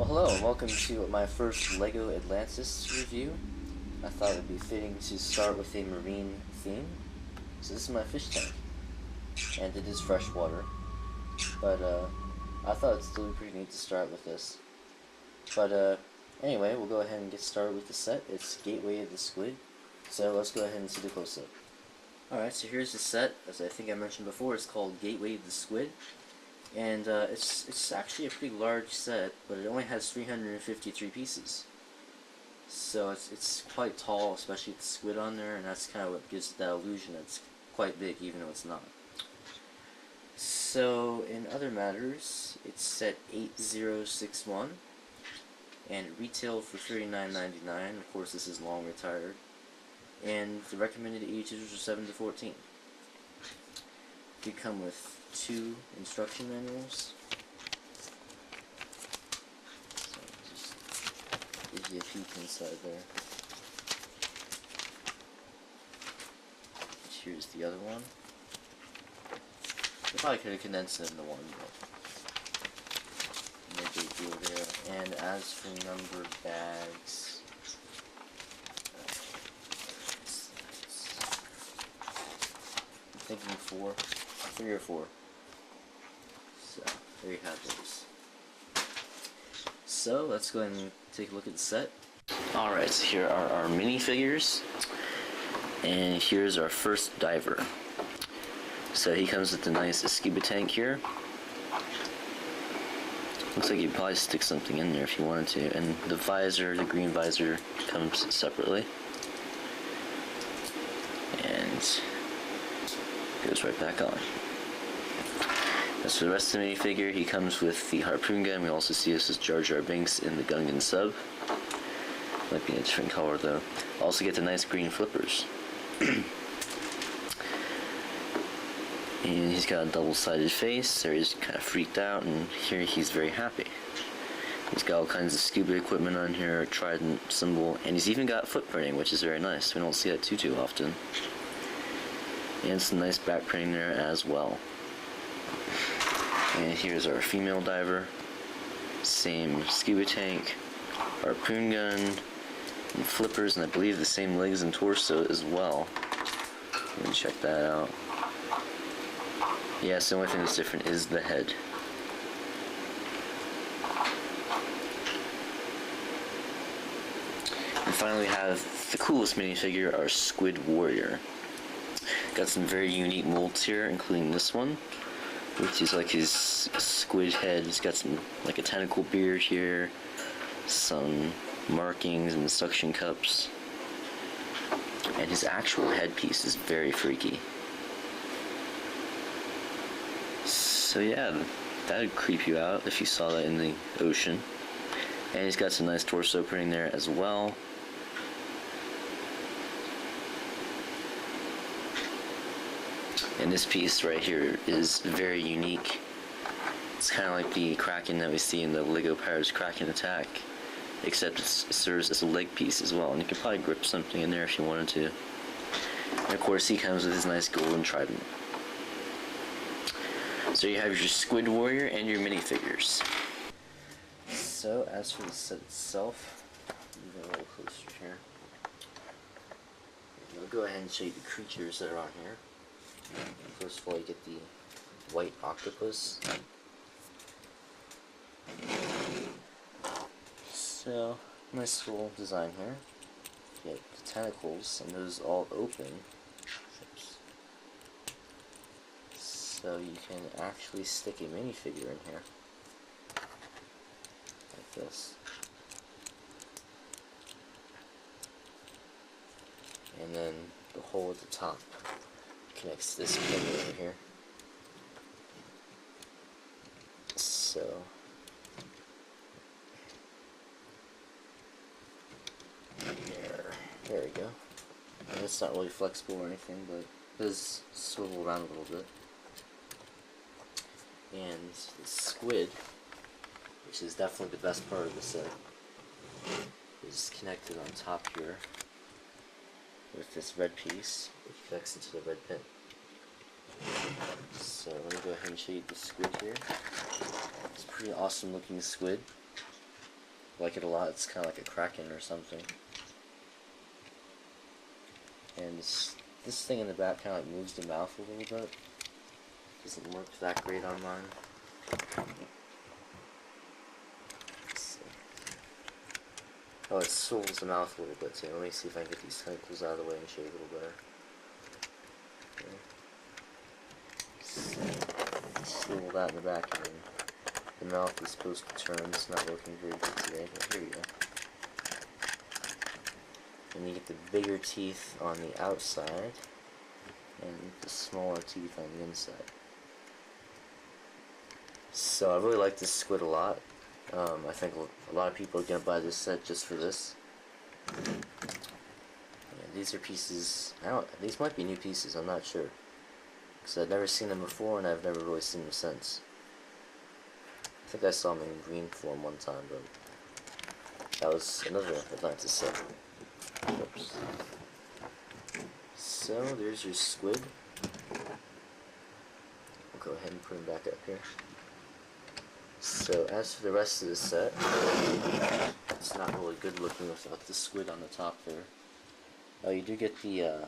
Well, hello and welcome to my first Lego Atlantis review. I thought it would be fitting to start with a marine theme. So this is my fish tank, and it is freshwater. But I thought it'd still be pretty neat to start with this. But anyway, we'll go ahead and get started with the set. It's Gateway of the Squid. So let's go ahead and see the close-up. Alright, so here's the set. As I think I mentioned before, it's called Gateway of the Squid. And it's actually a pretty large set, but it only has 353 pieces. So it's quite tall, especially with the squid on there, and that's kind of what gives that illusion that it's quite big, even though it's not. So in other matters, it's set 8061, and it retailed for $39.99. Of course, this is long retired, and the recommended ages are 7 to 14. You come with 2 instruction manuals. So just gives you a peek inside there. Here's the other one. I probably could have condensed it into one, but no big deal there. And as for numbered bags, I'm thinking 3 or 4. So there you have those. So let's go ahead and take a look at the set. Alright, so here are our minifigures, and here's our first diver. So he comes with a nice scuba tank here. Looks like you'd probably stick something in there if you wanted to, and the visor, the green visor, comes separately. And goes right back on. As for the rest of the minifigure, he comes with the harpoon gun. We also see this as Jar Jar Binks in the Gungan sub. Might be in a different color though. Also get the nice green flippers. And he's got a double-sided face. There he's kind of freaked out, and here he's very happy. He's got all kinds of scuba equipment on here, a trident symbol, and he's even got footprinting, which is very nice. We don't see that too often. And some nice back printing there as well. And here's our female diver. Same scuba tank, harpoon gun, and flippers, and I believe the same legs and torso as well. Let me check that out. Yes, the only thing that's different is the head. And finally we have the coolest minifigure, our Squid Warrior. Got some very unique molds here, including this one, which is like his squid head. He's got some, like a tentacle beard here, some markings and suction cups, and his actual headpiece is very freaky. So yeah, that would creep you out if you saw that in the ocean. And he's got some nice torso printing there as well. And this piece right here is very unique. It's kind of like the Kraken that we see in the Lego Pirates Kraken Attack, except it serves as a leg piece as well, and you could probably grip something in there if you wanted to. And of course he comes with his nice golden trident. So you have your Squid Warrior and your minifigures. So as for the set itself, move a little closer here. I'll go ahead and show you the creatures that are on here. First of all, you get the white octopus. So, nice little design here. You get the tentacles, and those all open. Oops. So you can actually stick a minifigure in here. Like this. And then the hole at the top connects this pin over here. So there we go. And it's not really flexible or anything, but it does swivel around a little bit. And the squid, which is definitely the best part of the set, is connected on top here with this red piece, which connects into the red pin. So let me go ahead and show you the squid here. It's a pretty awesome looking squid. like it a lot. It's kind of like a kraken or something. And this thing in the back kind of like moves the mouth a little bit. Doesn't work that great on mine. Oh, it swivels the mouth a little bit too. Let me see if I can get these tentacles out of the way and show you a little better. Okay. Swivel that in the back, and then the mouth is supposed to turn. It's not working very good today, but here you go. And you get the bigger teeth on the outside, and the smaller teeth on the inside. So I really like this squid a lot. I think a lot of people are going to buy this set just for this. And these are pieces, these might be new pieces, I'm not sure. Because I've never seen them before, and I've never really seen them since. I think I saw them in green form one time, but that was another Atlantis set. Oops. So, there's your squid. We'll go ahead and put him back up here. So, as for the rest of the set, it's not really good looking without the squid on the top there. Oh, you do get the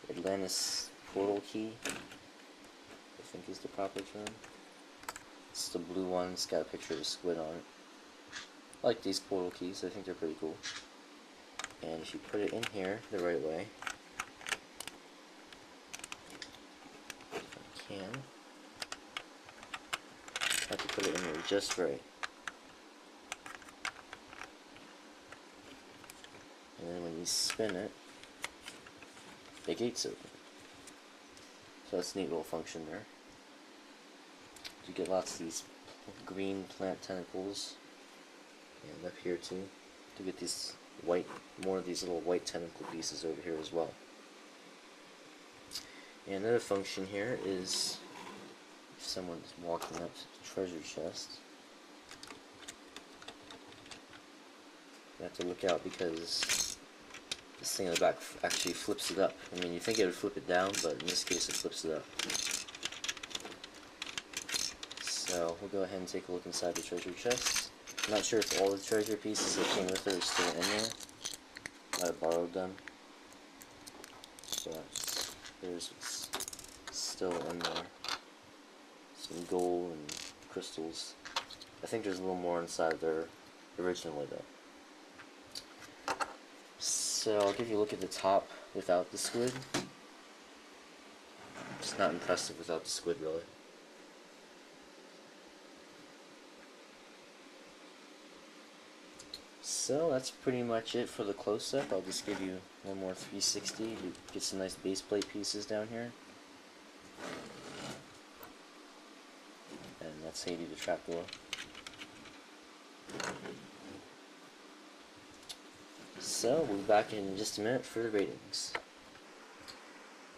Atlantis portal key, I think is the proper term. It's the blue one, it's got a picture of a squid on it. I like these portal keys, I think they're pretty cool. And if you put it in here the right way, if I can, I have to put it in there just right. And then when you spin it, the gates open. So that's a neat little function there. You get lots of these green plant tentacles, and up here too. You get these white, more of these little white tentacle pieces over here as well. And another function here is if someone's walking up to the treasure chest, you have to look out because this thing in the back actually flips it up. I mean, you think it would flip it down, but in this case it flips it up. So we'll go ahead and take a look inside the treasure chest. I'm not sure if all the treasure pieces that came with it are still in there. I borrowed them. But there's what's still in there. Some gold and crystals. I think there's a little more inside there originally though. So I'll give you a look at the top without the squid. It's not impressive without the squid really. So that's pretty much it for the close-up. I'll just give you one more 360 to get some nice base plate pieces down here. And that's how you do the trapdoor. So we'll be back in just a minute for the ratings.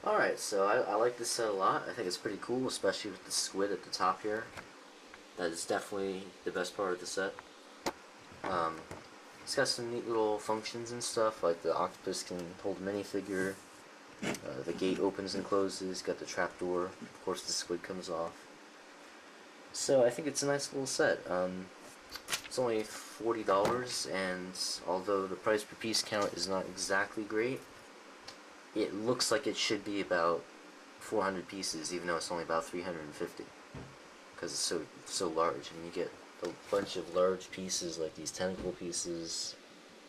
Alright, so I like this set a lot. I think it's pretty cool, especially with the squid at the top here. That is definitely the best part of the set. It's got some neat little functions and stuff, like the octopus can hold a minifigure, the gate opens and closes, got the trapdoor, of course the squid comes off. So I think it's a nice little set. It's only $40, and although the price per piece count is not exactly great, it looks like it should be about 400 pieces, even though it's only about 350, because it's so large. I mean, you get a bunch of large pieces like these tentacle pieces,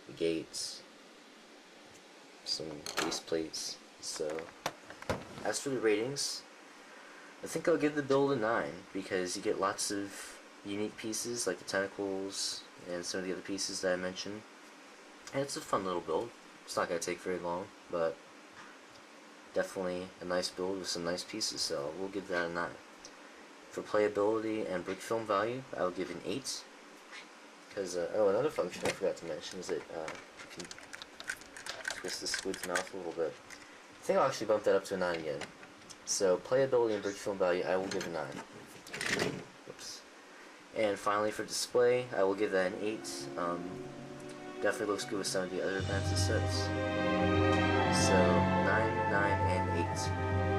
the gates, some base plates. So as for the ratings, I think I'll give the build a 9 because you get lots of unique pieces like the tentacles and some of the other pieces that I mentioned, and it's a fun little build. It's not going to take very long, but definitely a nice build with some nice pieces, so we'll give that a 9. For playability and brick film value, I will give an 8. Because, oh, another function I forgot to mention is that you can twist the squid's mouth a little bit. I think I'll actually bump that up to a 9 again. So, playability and brick film value, I will give a 9. Oops. And finally, for display, I will give that an 8. Definitely looks good with some of the other Atlantis sets. So, 9, 9, and 8.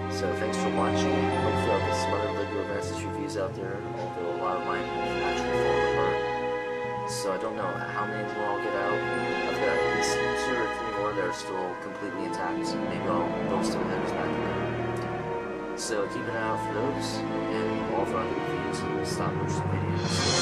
So thanks for watching. Hopefully I'll get some other Lego Atlantis reviews out there, although a lot of mine have actually fallen apart. So I don't know how many more are still completely intact. Maybe they'll still have his back again. So keep an eye out for those, and all of our other reviews and stop motion videos.